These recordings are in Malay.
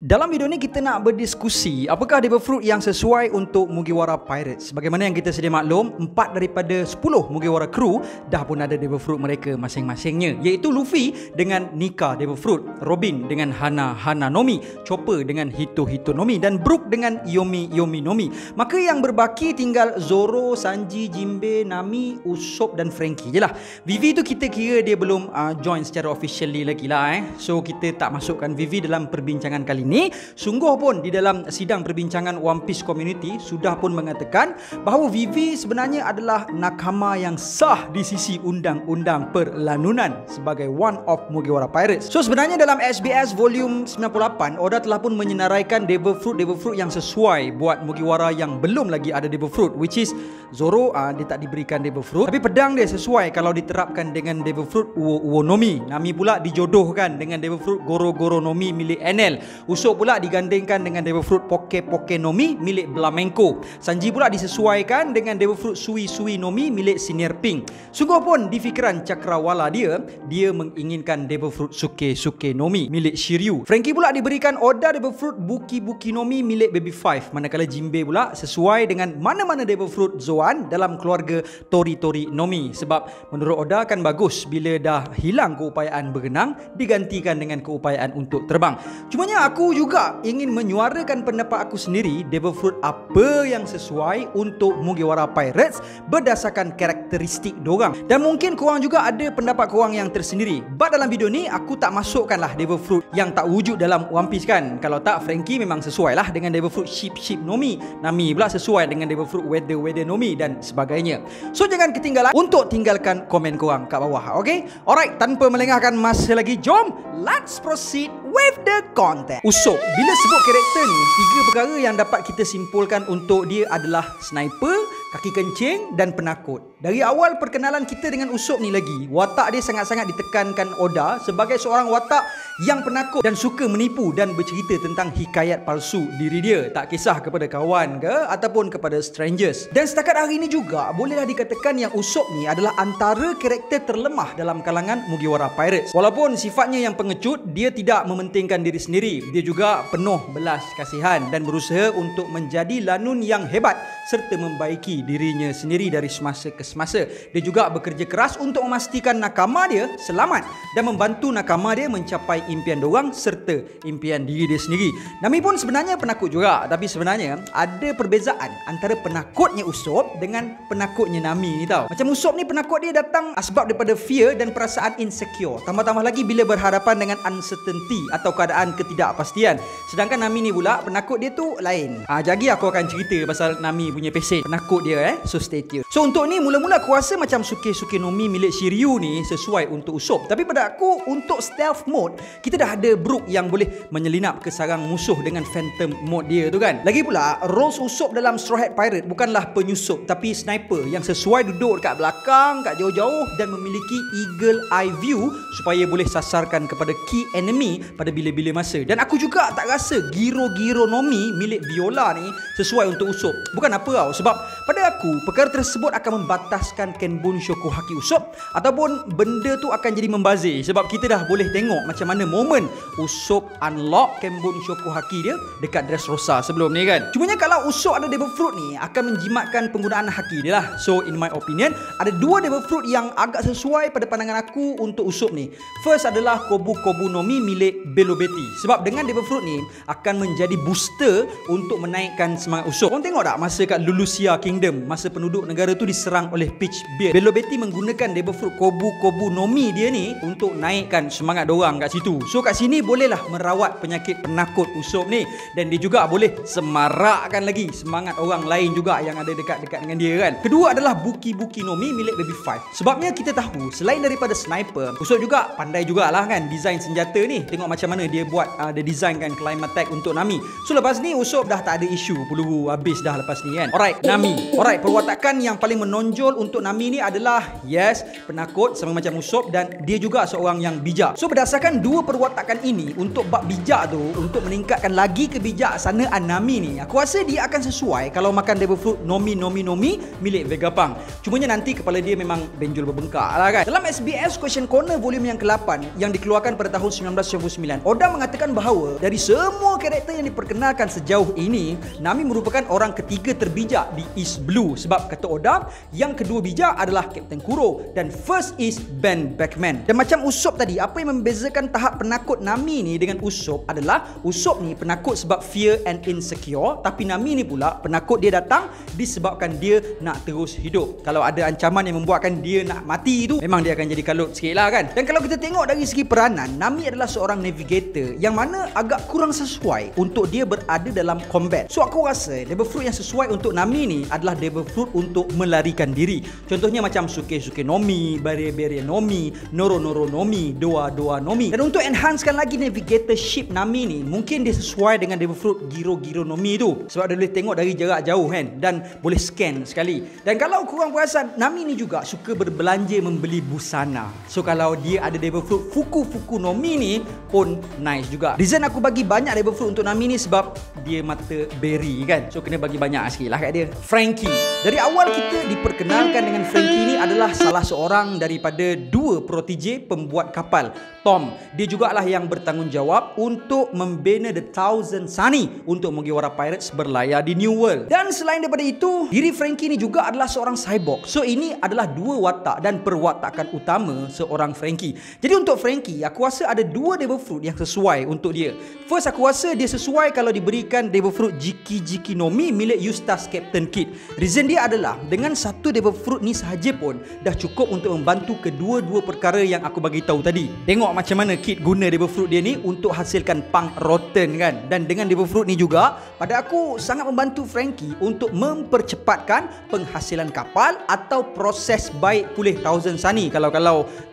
Dalam video ni kita nak berdiskusi apakah devil fruit yang sesuai untuk Mugiwara Pirates. Bagaimana yang kita sedia maklum, 4 daripada 10 Mugiwara crew dah pun ada devil fruit mereka masing-masingnya, iaitu Luffy dengan Nika devil fruit, Robin dengan Hana Nomi, Chopper dengan Hito Nomi, dan Brook dengan Yomi Nomi. Maka yang berbaki tinggal Zoro, Sanji, Jinbe, Nami, Usopp dan Franky je lah. Vivi tu kita kira dia belum join secara officially lagi lah So kita tak masukkan Vivi dalam perbincangan kali ini. Sungguh pun di dalam sidang perbincangan One Piece Community sudah pun mengatakan bahawa Vivi sebenarnya adalah nakama yang sah di sisi undang-undang perlanunan sebagai one of Mugiwara Pirates. So sebenarnya dalam SBS volume 98 Oda telah pun menyenaraikan devil fruit yang sesuai buat Mugiwara yang belum lagi ada devil fruit, which is Zoro dia tak diberikan devil fruit, tapi pedang dia sesuai kalau diterapkan dengan devil fruit Uo Nomi. Nami pula dijodohkan dengan devil fruit Goro Nomi milik NL. Usopp pula digandingkan dengan devil fruit Poke Nomi milik Blamenko. Sanji pula disesuaikan dengan devil fruit Sui Nomi milik Senior Pink. Sungguh pun di fikiran cakrawala dia menginginkan devil fruit Suke Nomi milik Shiryu. Franky pula diberikan Oda devil fruit Buki Nomi milik Baby Five, manakala Jinbe pula sesuai dengan mana-mana devil fruit Zoan dalam keluarga Tori Nomi. Sebab menurut Oda kan bagus bila dah hilang keupayaan berenang digantikan dengan keupayaan untuk terbang. Cumanya aku juga ingin menyuarakan pendapat aku sendiri, devil fruit apa yang sesuai untuk Mugiwara Pirates berdasarkan karakteristik dorang. Dan mungkin korang juga ada pendapat korang yang tersendiri. But dalam video ni aku tak masukkanlah devil fruit yang tak wujud dalam One Piece kan. Kalau tak, Franky memang sesuai lah dengan devil fruit Ship Nomi. Nami pula sesuai dengan devil fruit Weather Nomi dan sebagainya. So jangan ketinggalan untuk tinggalkan komen korang kat bawah, okay? Alright, tanpa melengahkan masa lagi, jom let's proceed with the content. Usopp, bila sebut karakter ni, 3 perkara yang dapat kita simpulkan untuk dia adalah sniper, kaki kencing dan penakut. Dari awal perkenalan kita dengan Usopp ni lagi, watak dia sangat-sangat ditekankan Oda sebagai seorang watak yang penakut dan suka menipu dan bercerita tentang hikayat palsu diri dia, tak kisah kepada kawan ke ataupun kepada strangers. Dan setakat hari ini juga bolehlah dikatakan yang Usopp ni adalah antara karakter terlemah dalam kalangan Mugiwara Pirates. Walaupun sifatnya yang pengecut, dia tidak mementingkan diri sendiri. Dia juga penuh belas kasihan dan berusaha untuk menjadi lanun yang hebat serta membaiki dirinya sendiri dari semasa ke semasa. Dia juga bekerja keras untuk memastikan nakama dia selamat dan membantu nakama dia mencapai impian diorang serta impian diri dia sendiri. Nami pun sebenarnya penakut juga, tapi sebenarnya ada perbezaan antara penakutnya Usopp dengan penakutnya Nami ni tau. Macam Usopp ni penakut dia datang sebab daripada fear dan perasaan insecure. Tambah-tambah lagi bila berhadapan dengan uncertainty atau keadaan ketidakpastian. Sedangkan Nami ni pula penakut dia tu lain. Jadi aku akan cerita pasal Nami punya pesen penakut dia So stay tune. So untuk ni mula-mula aku rasa macam Suke Nomi milik Shiryu ni sesuai untuk Usopp. Tapi pada aku untuk stealth mode kita dah ada Brook yang boleh menyelinap ke sarang musuh dengan phantom mode dia tu kan. Lagi pula roles Usopp dalam Straw Hat Pirate bukanlah penyusup tapi sniper yang sesuai duduk dekat belakang, kat jauh-jauh dan memiliki eagle eye view supaya boleh sasarkan kepada key enemy pada bila-bila masa. Dan aku juga tak rasa Giro Nomi milik Viola ni sesuai untuk Usopp. Bukan apa tau, sebab pada aku perkara tersebut akan membataskan Kenbun Shokuhaki Usopp ataupun benda tu akan jadi membazir sebab kita dah boleh tengok macam mana momen Usopp unlock Kenbun Shokuhaki dia dekat Dressrosa sebelum ni kan. Cumanya kalau Usopp ada devil fruit ni akan menjimatkan penggunaan haki dia lah. So in my opinion ada 2 devil fruit yang agak sesuai pada pandangan aku untuk Usopp ni. First adalah Kobu Nomi milik Belo Betty. Sebab dengan devil fruit ni akan menjadi booster untuk menaikkan semangat Usopp. Korang tengok tak masa kat Lulusia Kingdom, masa penduduk negara tu diserang oleh Peach Beard, Belo Betty menggunakan devil fruit Kobu Nomi dia ni untuk naikkan semangat dorang kat situ. So kat sini bolehlah merawat penyakit penakut Usopp ni dan dia juga boleh semarakkan lagi semangat orang lain juga yang ada dekat-dekat dengan dia kan. Kedua adalah Buki Nomi milik Baby Five. Sebabnya kita tahu selain daripada sniper, Usopp juga pandai jugalah kan design senjata ni. Tengok macam mana dia buat dia design kan climb attack untuk Nami. So lepas ni Usopp dah tak ada isu peluru habis dah lepas ni kan. Alright, Nami Alright, perwatakan yang paling menonjol untuk Nami ni adalah yes, penakut sama macam Usopp, dan dia juga seorang yang bijak. So berdasarkan dua perwatakan ini, untuk bab bijak tu, untuk meningkatkan lagi kebijaksanaan Nami ni, aku rasa dia akan sesuai kalau makan devil fruit Nomi milik Vegapunk. Cumanya nanti kepala dia memang benjol berbengkak lah kan. Dalam SBS Question Corner volume yang ke-8 yang dikeluarkan pada tahun 1999, Oda mengatakan bahawa dari semua karakter yang diperkenalkan sejauh ini, Nami merupakan orang ketiga terbijak di East Blue. Sebab kata Oda, yang kedua bijak adalah Captain Kuro dan first is Ben Beckman. Dan macam Usopp tadi, apa yang membezakan tahap penakut Nami ni dengan Usopp adalah Usopp ni penakut sebab fear and insecure, tapi Nami ni pula penakut dia datang disebabkan dia nak terus hidup. Kalau ada ancaman yang membuatkan dia nak mati tu, memang dia akan jadi kalut sikit lah kan. Dan kalau kita tengok dari segi peranan, Nami adalah seorang navigator yang mana agak kurang sesuai untuk dia berada dalam combat. So aku rasa devil fruit yang sesuai untuk Nami ni adalah devil fruit untuk melarikan diri. Contohnya macam Suke Nomi, Barrier Nomi, Noro Nomi, Doa Nomi. Dan untuk enhancekan lagi navigatorship Nami ni, mungkin dia sesuai dengan devil fruit Giro Nomi tu, sebab dia boleh tengok dari jarak jauh kan, dan boleh scan sekali. Dan kalau korang perasan, Nami ni juga suka berbelanja membeli busana. So kalau dia ada devil fruit Fuku Nomi ni pun nice juga. Reason aku bagi banyak devil fruit untuk Nami ni sebab dia mata berry kan, so kena bagi banyak sikit lah kat dia. Franky, dari awal kita diperkenalkan dengan Franky ni adalah salah seorang daripada dua protege pembuat kapal, Tom. Dia jugalah yang bertanggungjawab untuk membina The Thousand Sunny untuk Mugiwara Pirates berlayar di New World. Dan selain daripada itu, diri Franky ni juga adalah seorang cyborg. So ini adalah dua watak dan perwatakan utama seorang Franky. Jadi untuk Franky, aku rasa ada dua devil fruit yang sesuai untuk dia. First, aku rasa dia sesuai kalau diberikan devil fruit Jiki Nomi milik Eustace Captain Kid. Reason dia adalah dengan satu devil fruit ni sahaja pun dah cukup untuk membantu kedua-dua perkara yang aku bagi tahu tadi. Tengok macam mana Kid guna devil fruit dia ni untuk hasilkan punk rotten kan. Dan dengan devil fruit ni juga, pada aku sangat membantu Franky untuk mempercepatkan penghasilan kapal atau proses baik pulih Thousand Sunny kalau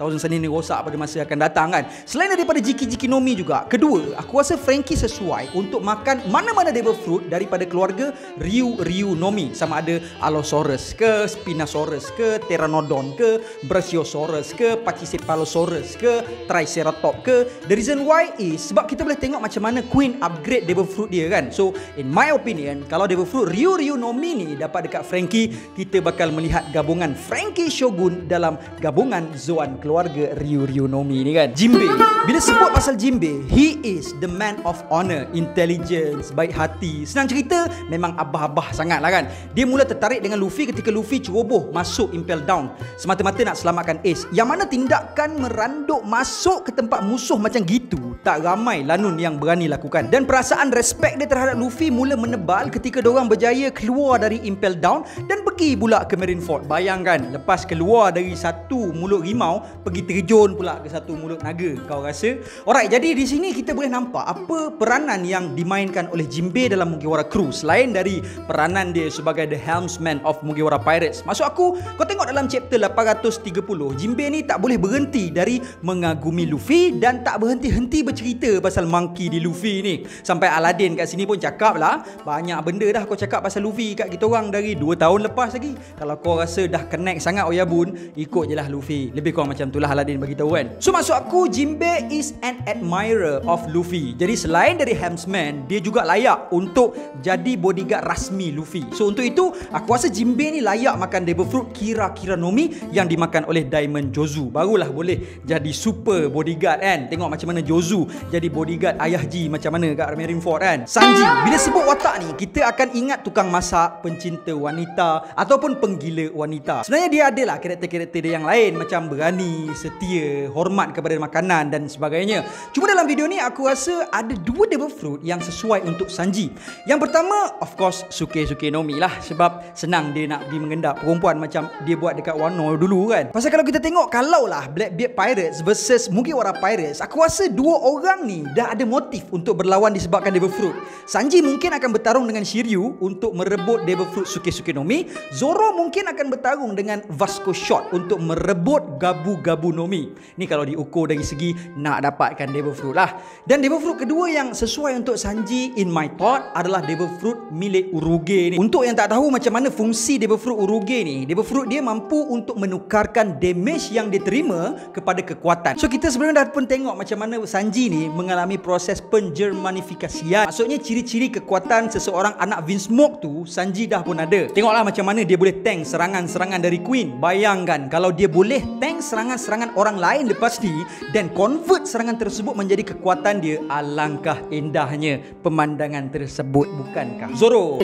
Thousand Sunny ni rosak pada masa akan datang kan. Selain daripada Jiki Nomi juga, kedua, aku rasa Franky sesuai untuk makan mana-mana devil fruit daripada keluarga Ryu Nomi, sama ada Allosaurus ke, Spinosaurus ke, Pteranodon ke, Brachiosaurus ke, Pachycephalosaurus ke, Triceratops ke. The reason why is sebab kita boleh tengok macam mana Queen upgrade devil fruit dia kan. So in my opinion, kalau devil fruit Ryu Nomi ni dapat dekat Franky, kita bakal melihat gabungan Franky Shogun dalam gabungan Zoan keluarga Ryu Nomi ni kan. Jinbe, bila sebut pasal Jinbe, he is the man of honor, intelligence, baik hati. Senang cerita, memang abah-abah sangat lah kan. Dia mula tertarik dengan Luffy ketika Luffy ceroboh masuk Impel Down semata-mata nak selamatkan Ace, yang mana tindakan meranduk masuk ke tempat musuh macam gitu tak ramai Lanun yang berani lakukan. Dan perasaan respect dia terhadap Luffy mula menebal ketika diorang berjaya keluar dari Impel Down dan pergi pula ke Marineford. Bayangkan, lepas keluar dari satu mulut rimau, pergi terjun pula ke satu mulut naga. Kau rasa? Alright, jadi di sini kita boleh nampak apa peranan yang dimainkan oleh Jinbe dalam Mugiwara Crew selain dari peranan dia sebagai the helmsman of Mugiwara Pirates. Maksud aku, kau tengok dalam chapter 830, Jinbe ni tak boleh berhenti dari mengagumi Luffy dan tak berhenti-henti bercerita pasal monkey di Luffy ni. Sampai Aladdin kat sini pun cakap lah, banyak benda dah kau cakap pasal Luffy kat kita orang dari 2 tahun lepas lagi. Kalau kau rasa dah connect sangat Oyabun, ikut je lah Luffy. Lebih kurang macam tu lah Aladdin bagi tahu kan. So maksud aku, Jinbe is an admirer of Luffy. Jadi selain dari helmsman, dia juga layak untuk jadi bodyguard rasmi Luffy. So untuk itu, aku rasa Jinbe ni layak makan devil fruit Kira Nomi yang dimakan oleh Diamond Jozu. Barulah boleh jadi super bodyguard kan. Tengok macam mana Jozu jadi bodyguard Ayah Ji macam mana kat Marineford kan. Sanji, bila sebut watak ni, kita akan ingat tukang masak, pencinta wanita ataupun penggila wanita. Sebenarnya dia adalah karakter-karakter dia yang lain, macam berani, setia, hormat kepada makanan dan sebagainya. Cuma dalam video ni aku rasa ada dua devil fruit yang sesuai untuk Sanji. Yang pertama, of course, Suke Nomi lah, sebab senang dia nak pergi mengendap perempuan macam dia buat dekat Wano dulu kan. Pasal kalau kita tengok, kalau lah Blackbeard Pirates versus Mugiwara Pirates, aku rasa dua orang ni dah ada motif untuk berlawan disebabkan devil fruit. Sanji mungkin akan bertarung dengan Shiryu untuk merebut devil fruit Suke Nomi. Zoro mungkin akan bertarung dengan Vasco Shot untuk merebut Gabu Nomi. Ni kalau diukur dari segi nak dapatkan devil fruit lah. Dan devil fruit kedua yang sesuai untuk Sanji in my thought adalah devil fruit milik Uruge ni. Untuk yang tak tahu macam mana fungsi devil fruit Uruge ni, devil fruit dia mampu untuk menukarkan damage yang diterima kepada kekuatan. So kita sebenarnya dah pun tengok macam mana Sanji ni mengalami proses penjermanifikasian. Maksudnya ciri-ciri kekuatan seseorang anak Vinsmoke tu Sanji dah pun ada. Tengoklah macam mana dia boleh tank serangan-serangan dari Queen. Bayangkan kalau dia boleh tank serangan-serangan orang lain lepas ni dan convert serangan tersebut menjadi kekuatan dia, alangkah indahnya pemandangan tersebut, bukankah? Zoro.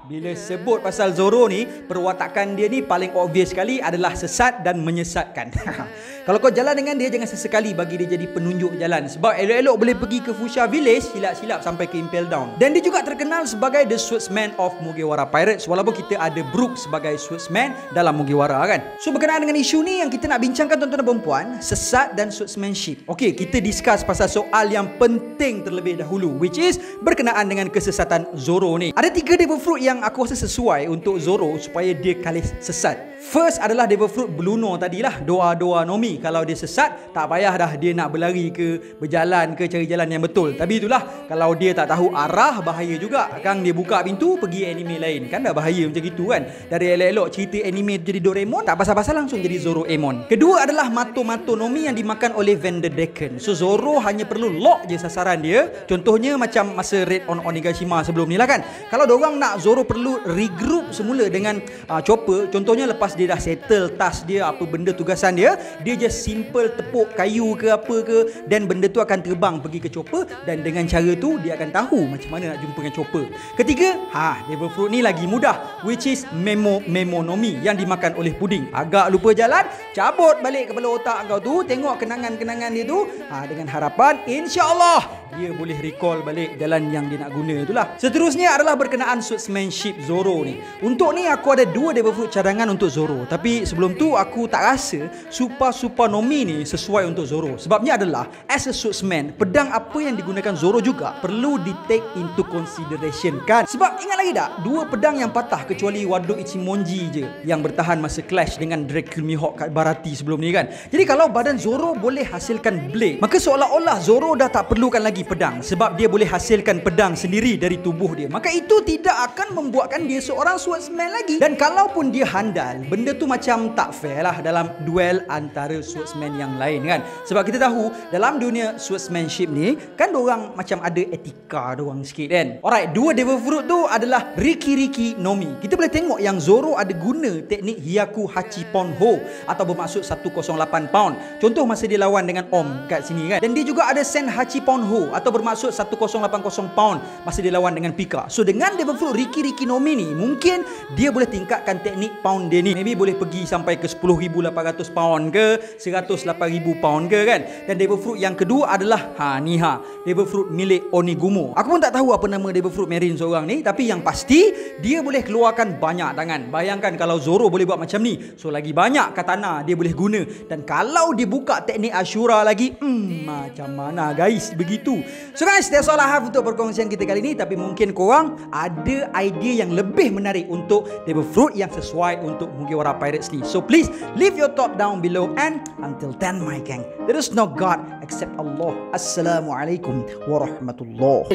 Bila sebut pasal Zoro ni, perwatakan dia ni paling obvious sekali adalah sesat dan menyesatkan. Kalau kau jalan dengan dia, jangan sesekali bagi dia jadi penunjuk jalan. Sebab elok-elok boleh pergi ke Fuchsia Village, silap-silap sampai ke Impel Down. Dan dia juga terkenal sebagai The Swordsman of Mugiwara Pirates, walaupun kita ada Brook sebagai Swordsman dalam Mugiwara kan. So berkenaan dengan isu ni yang kita nak bincangkan tuan-tuan dan puan, sesat dan swordsmanship. Okey, kita discuss pasal soal yang penting terlebih dahulu, which is berkenaan dengan kesesatan Zoro ni. Ada 3 devil fruit yang aku rasa sesuai untuk Zoro supaya dia kalis sesat. First adalah devil fruit Bluno tadilah, doa-doa Nomi. Kalau dia sesat, tak payah dah dia nak berlari ke, berjalan ke, cari jalan yang betul. Tapi itulah, kalau dia tak tahu arah, bahaya juga. Kang dia buka pintu, pergi anime lain. Kan dah bahaya macam gitu kan. Dari elok-elok cerita anime jadi Doraemon, tak pasal-pasal langsung jadi Zoroemon. Kedua adalah Mato-Mato Nomi yang dimakan oleh Vanderdecken. So Zoro hanya perlu lock je sasaran dia. Contohnya macam masa raid on Onigashima sebelum ni lah kan. Kalau diorang nak Zoro perlu regroup semula dengan Chopper. Contohnya lepas dia dah settle task dia, apa benda tugasan dia, dia just simple tepuk kayu ke apa ke, dan benda tu akan terbang pergi ke Chopper, dan dengan cara tu dia akan tahu macam mana nak jumpa dengan Chopper. Ketiga, devil fruit ni lagi mudah, which is Memonomi yang dimakan oleh Puding. Agak lupa jalan, cabut balik kepala otak kau tu, tengok kenangan-kenangan dia tu, dengan harapan insya-Allah dia boleh recall balik jalan yang dia nak guna itulah. Seterusnya adalah berkenaan swordsmanship Zoro ni. Untuk ni aku ada 2 devil fruit cadangan untuk Zoro. Tapi sebelum tu aku tak rasa Super Nomi ni sesuai untuk Zoro. Sebabnya adalah as a swordsman, pedang apa yang digunakan Zoro juga perlu di take into consideration kan. Sebab ingat lagi tak, 2 pedang yang patah kecuali Wado Ichimonji je yang bertahan masa clash dengan Dracula Mihawk kat Baratie sebelum ni kan. Jadi kalau badan Zoro boleh hasilkan blade, maka seolah-olah Zoro dah tak perlukan lagi pedang sebab dia boleh hasilkan pedang sendiri dari tubuh dia. Maka itu tidak akan membuatkan dia seorang swordsman lagi. Dan kalaupun dia handal, benda tu macam tak fair lah dalam duel antara swordsman yang lain kan. Sebab kita tahu dalam dunia swordsmanship ni kan dorang macam ada etika dorang sikit kan. Alright, 2 devil fruit tu adalah Riki Nomi. Kita boleh tengok yang Zoro ada guna teknik Hyaku Hachi Ponho atau bermaksud 108 pound. Contoh masa dia lawan dengan Om kat sini kan. Dan dia juga ada Sen Hachi Ponho atau bermaksud 1080 pound masa dia lawan dengan Pika. So dengan devil fruit Riki Nomi ni, mungkin dia boleh tingkatkan teknik pound dia ni. Maybe boleh pergi sampai ke 10,800 pound ke 108,000 pound ke kan. Dan devil fruit yang kedua adalah devil fruit milik Onigumo. Aku pun tak tahu apa nama devil fruit marine seorang ni, tapi yang pasti dia boleh keluarkan banyak tangan. Bayangkan kalau Zoro boleh buat macam ni, so lagi banyak katana dia boleh guna. Dan kalau dia buka teknik Ashura lagi, macam mana guys, begitu. So guys, that's all I have untuk perkongsian kita kali ni. Tapi mungkin korang ada idea yang lebih menarik untuk devil fruit yang sesuai untuk Mugiwara Pirates ni. So please leave your thought down below, and until then my gang, there is no God except Allah. Assalamualaikum warahmatullahi.